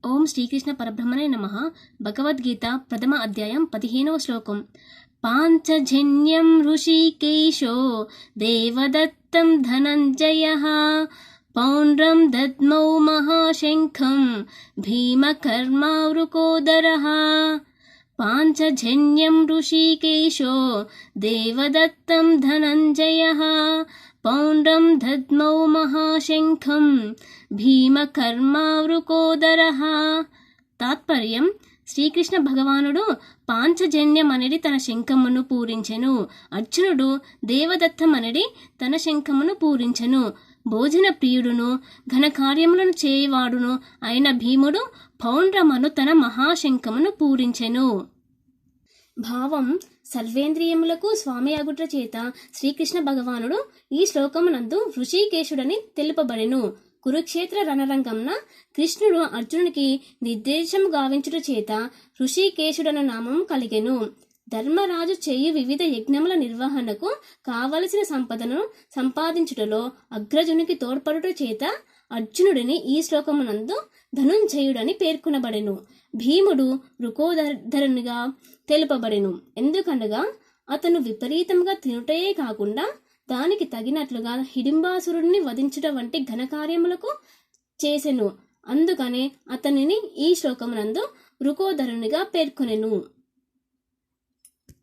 ఓం శ్రీకృష్ణ పరబ్రహ్మణే నమః. భగవద్గీత ప్రథమ అధ్యాయం 15వ శ్లోకం. పాంచజన్యం ఋషికేశో దేవదత్తం ధనంజయః పౌండ్రం దద్మౌ మహాశంఖం భీమకర్మావృకోదరః. పాంచజన్యం ఋషికేశో దేవదత్తం ధనంజయః పౌండ్రం దద్మౌ మహాశంఖం భీమకర్మావృకోదరః. తాత్పర్యం: శ్రీకృష్ణ భగవానుడు పాంచజన్యం అనేది తన శంఖమును పూరించెను. అర్జునుడు దేవదత్తం అనేది తన శంఖమును పూరించెను. భోజన ప్రియుడును ఘనకార్యములను చేయవాడును అయిన భీముడు పౌండ్రమను తన మహాశంఖమును పూరించెను. భావం: సర్వేంద్రియములకు స్వామి అగుట చేత శ్రీకృష్ణ భగవానుడు ఈ శ్లోకమునందు ఋషికేశుడని తెలుపబడెను. కురుక్షేత్ర రణరంగంన కృష్ణుడు అర్జునునికి నిర్దేశము గావించుట చేత ఋషికేశుడన నామము కలిగెను. ధర్మరాజు చేయు వివిధ యజ్ఞముల నిర్వహణకు కావలసిన సంపదను సంపాదించుటలో అగ్రజునికి తోడ్పడుట చేత అర్జునుడిని ఈ శ్లోకమునందు ధనుంజయుడని పేర్కొనబడెను. భీముడు వృకోదరునిగా తెలుపబడెను. ఎందుకనగా అతను విపరీతంగా తినుటయే కాకుండా దానికి తగినట్లుగా హిడింబాసురుడిని వధించుట వంటి ఘనకార్యములకు చేసెను. అందుకనే అతనిని ఈ శ్లోకమునందు వృకోదరునిగా పేర్కొనెను.